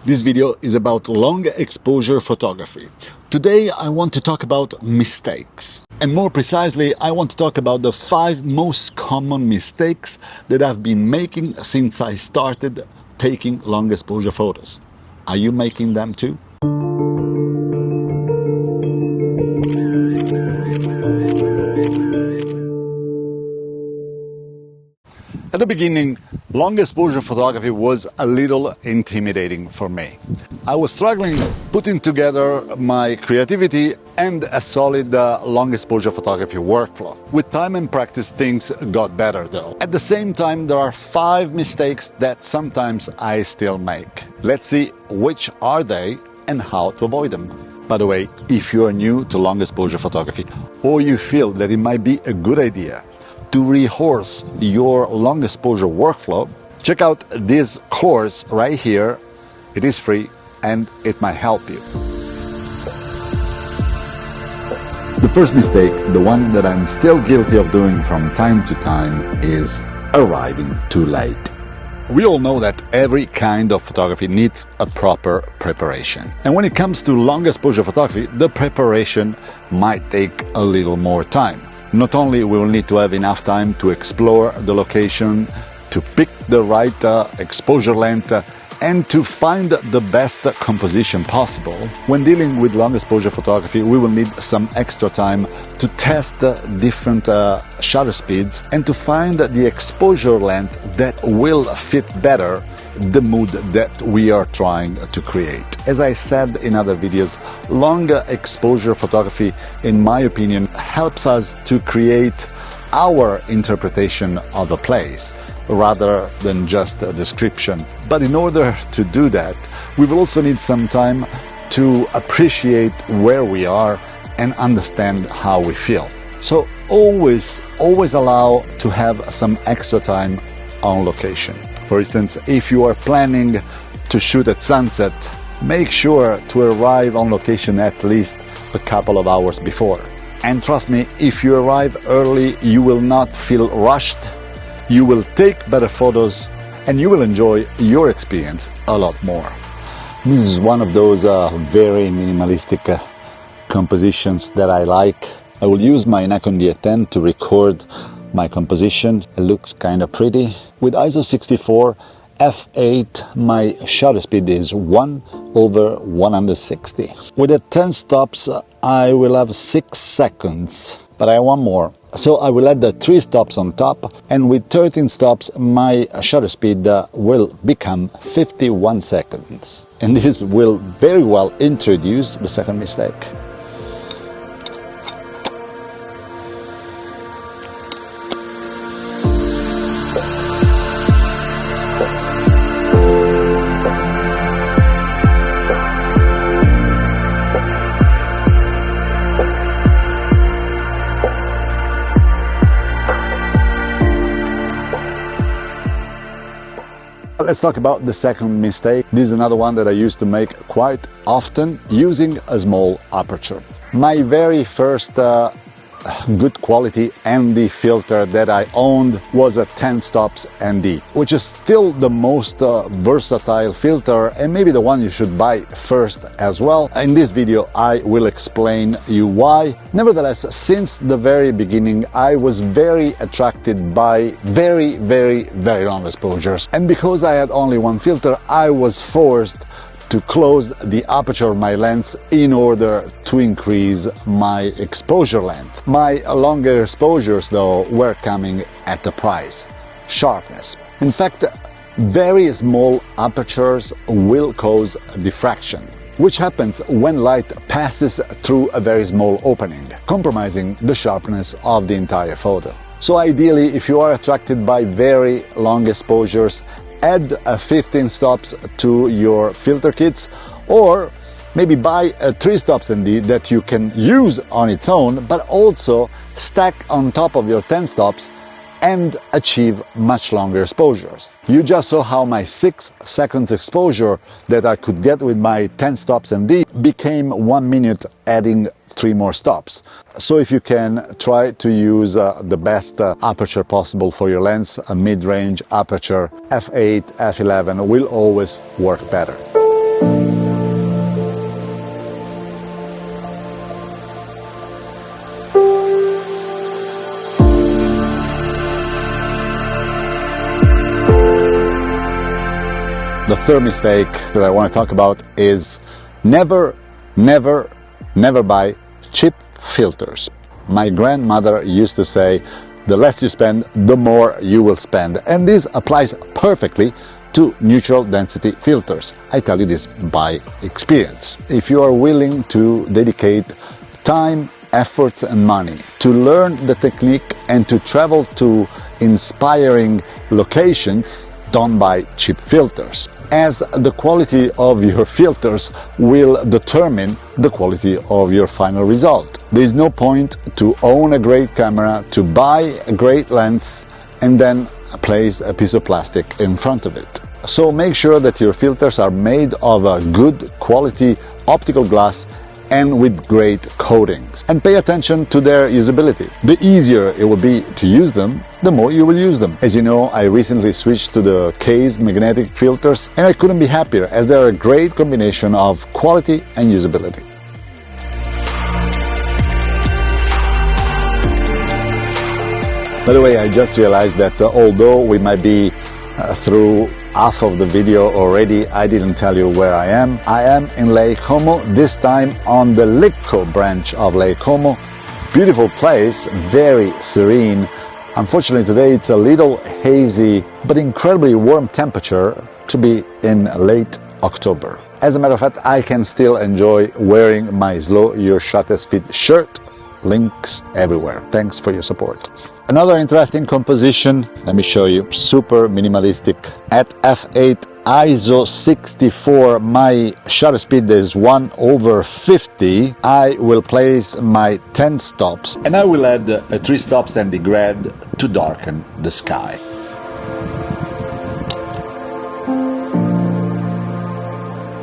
This video is about long exposure photography. Today I want to talk about mistakes. And more precisely, I want to talk about the 5 most common mistakes that I've been making since I started taking long exposure photos. Are you making them too? At the beginning, long exposure photography was a little intimidating for me. I was struggling putting together my creativity and a solid long exposure photography workflow. With time and practice, things got better though. At the same time, there are 5 mistakes that sometimes I still make. Let's see which are they and how to avoid them. By the way, if you are new to long exposure photography or you feel that it might be a good idea to rehearse your long exposure workflow, check out this course right here. It is free and it might help you. The first mistake, the one that I'm still guilty of doing from time to time, is arriving too late. We all know that every kind of photography needs a proper preparation. And when it comes to long exposure photography, the preparation might take a little more time. Not only will we need to have enough time to explore the location, to pick the right exposure length, and to find the best composition possible. When dealing with long exposure photography, we will need some extra time to test different shutter speeds and to find the exposure length that will fit better the mood that we are trying to create. As I said in other videos, long exposure photography, in my opinion, helps us to create our interpretation of a place rather than just a description. But in order to do that, we will also need some time to appreciate where we are and understand how we feel. So always allow to have some extra time on location. For instance, if you are planning to shoot at sunset, make sure to arrive on location at least a couple of hours before. And trust me, if you arrive early, you will not feel rushed, you will take better photos, and you will enjoy your experience a lot more. This is one of those very minimalistic compositions that I like. I will use my Nikon D10 to record my composition. It looks kind of pretty. With ISO 64 f8, my shutter speed is 1/160. With the 10 stops, I will have 6 seconds, but I want more. So I will add the 3 stops on top, and with 13 stops, my shutter speed will become 51 seconds. And this will very well introduce the second mistake. Let's talk about the second mistake. This is another one that I used to make quite often, using a small aperture. My very first good quality ND filter that I owned was a 10 stops ND, which is still the most versatile filter and maybe the one you should buy first as well. In this video I will explain you why. Nevertheless, since the very beginning I was very attracted by very long exposures, and because I had only one filter, I was forced to close the aperture of my lens in order to increase my exposure length. My longer exposures though were coming at a price: sharpness. In fact, very small apertures will cause diffraction, which happens when light passes through a very small opening, compromising the sharpness of the entire photo. So ideally, if you are attracted by very long exposures, add 15 stops to your filter kits, or maybe buy a 3 stops ND that you can use on its own, but also stack on top of your 10 stops and achieve much longer exposures. You just saw how my 6 seconds exposure that I could get with my 10 stops ND became 1 minute, adding 3 more stops. So if you can, try to use the best aperture possible for your lens. A mid-range aperture, f8, f11 will always work better. The third mistake that I want to talk about is never buy cheap filters. My grandmother used to say, the less you spend, the more you will spend. And this applies perfectly to neutral density filters. I tell you this by experience. If you are willing to dedicate time, efforts and money to learn the technique and to travel to inspiring locations, don't buy cheap filters, as the quality of your filters will determine the quality of your final result. There is no point to own a great camera, to buy a great lens, and then place a piece of plastic in front of it. So make sure that your filters are made of a good quality optical glass and with great coatings. And pay attention to their usability. The easier it will be to use them, the more you will use them. As you know, I recently switched to the Case magnetic filters and I couldn't be happier, as they're a great combination of quality and usability. By the way, I just realized that although we might be through half of the video already, I didn't tell you where I am. I am in 𝗪𝗂𝗪, this time on the 𝗪𝗂𝗪 branch of 𝗪𝗂𝗪. Beautiful place, very serene. Unfortunately today it's a little hazy, but incredibly warm temperature to be in late October. As a matter of fact, I can still enjoy wearing my Slow Your Shutter Speed shirt. Links everywhere. Thanks for your support. Another interesting composition, let me show you, super minimalistic. At f8 ISO 64, my shutter speed is 1/50. I will place my 10 stops and I will add 3 stops and degrade to darken the sky.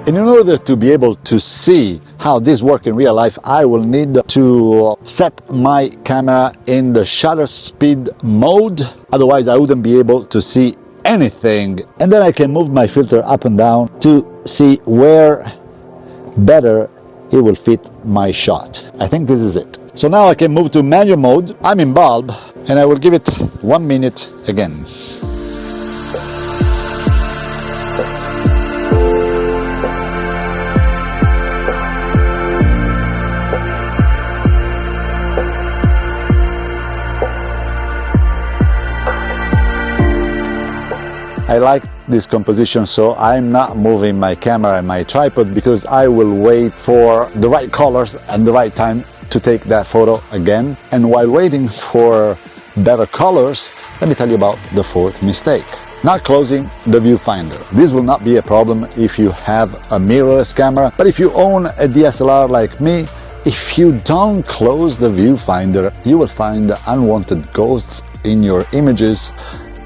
And in order to be able to see how this works in real life, I will need to set my camera in the shutter speed mode. Otherwise, I wouldn't be able to see anything. And then I can move my filter up and down to see where better it will fit my shot. I think this is it. So now I can move to manual mode. I'm in bulb and I will give it 1 minute again. I like this composition, so I'm not moving my camera and my tripod because I will wait for the right colors and the right time to take that photo again. And while waiting for better colors, let me tell you about the fourth mistake. Not closing the viewfinder. This will not be a problem if you have a mirrorless camera, but if you own a DSLR like me, if you don't close the viewfinder, you will find unwanted ghosts in your images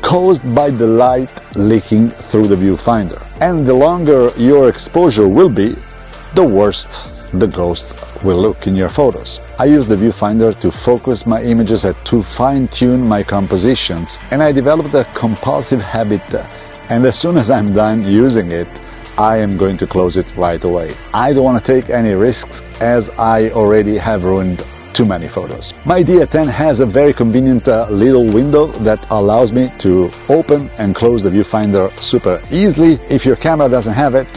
caused by the light leaking through the viewfinder. And the longer your exposure will be, the worse the ghost will look in your photos. I use the viewfinder to focus my images and to fine-tune my compositions, and I developed a compulsive habit, and as soon as I'm done using it, I am going to close it right away. I don't want to take any risks, as I already have ruined too many photos. My D10 has a very convenient little window that allows me to open and close the viewfinder super easily. If your camera doesn't have it,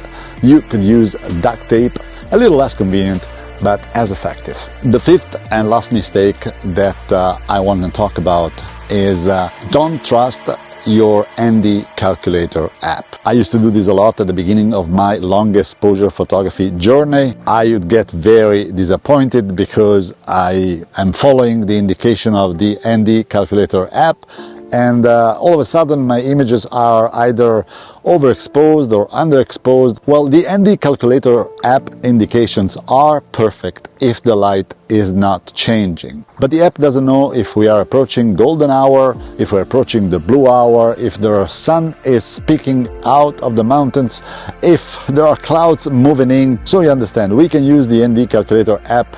you could use duct tape, a little less convenient, but as effective. The fifth and last mistake that I want to talk about is don't trust your ND calculator app. I used to do this a lot at the beginning of my long exposure photography journey. I would get very disappointed because I am following the indication of the ND calculator app, and all of a sudden my images are either overexposed or underexposed. Well, the ND calculator app indications are perfect if the light is not changing. But the app doesn't know if we are approaching golden hour, if we're approaching the blue hour, if the sun is peeking out of the mountains, if there are clouds moving in. So you understand, we can use the ND calculator app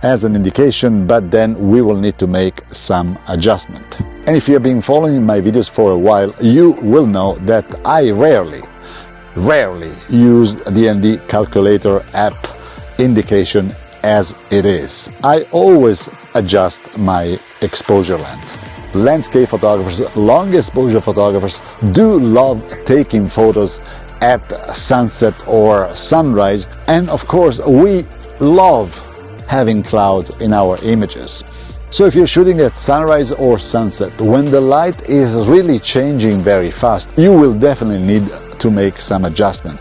as an indication, but then we will need to make some adjustment. And if you have been following my videos for a while, you will know that I rarely use the ND calculator app indication as it is. I always adjust my exposure length. Landscape photographers, long exposure photographers do love taking photos at sunset or sunrise, and of course we love having clouds in our images. So if you're shooting at sunrise or sunset, when the light is really changing very fast, you will definitely need to make some adjustment.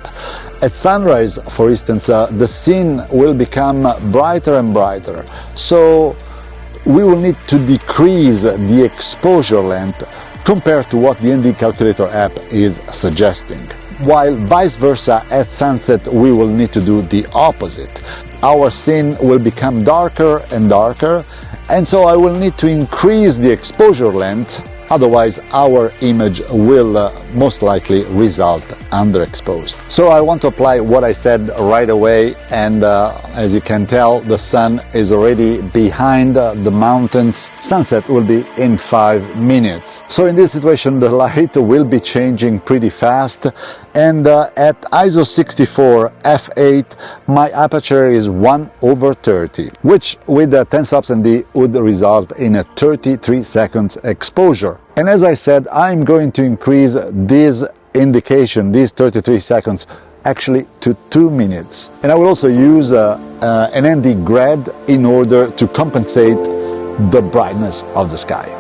At sunrise, for instance, the scene will become brighter and brighter, so we will need to decrease the exposure length compared to what the ND Calculator app is suggesting. While vice versa, at sunset we will need to do the opposite. Our scene will become darker and darker, and so I will need to increase the exposure length, otherwise our image will most likely result underexposed. So I want to apply what I said right away, and as you can tell, the sun is already behind the mountains. Sunset will be in 5 minutes. So in this situation the light will be changing pretty fast, and at ISO 64 f8 my aperture is 1/30, which with 10 stops ND would result in a 33 seconds exposure. And as I said, I'm going to increase this indication, these 33 seconds, actually to 2 minutes. And I will also use an ND grad in order to compensate the brightness of the sky.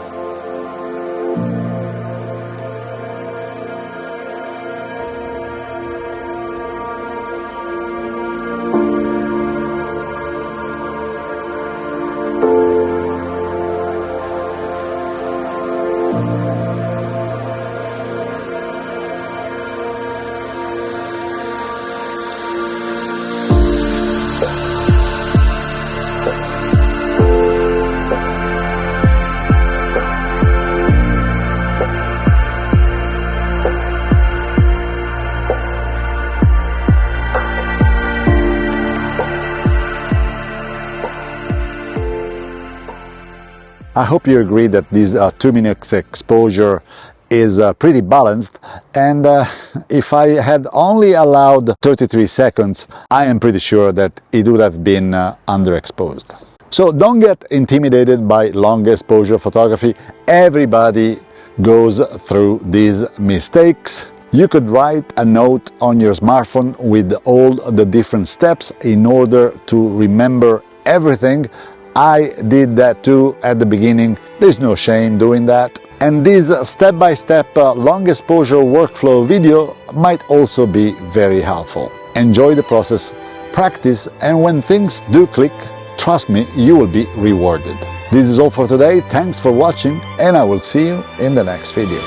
I hope you agree that this 2 minutes exposure is pretty balanced, and if I had only allowed 33 seconds, I am pretty sure that it would have been underexposed. So don't get intimidated by long exposure photography. Everybody goes through these mistakes. You could write a note on your smartphone with all the different steps in order to remember everything. I did that too at the beginning. There's no shame doing that. And this step-by-step long exposure workflow video might also be very helpful. Enjoy the process, practice, and when things do click, trust me, you will be rewarded. This is all for today. Thanks for watching, and I will see you in the next video.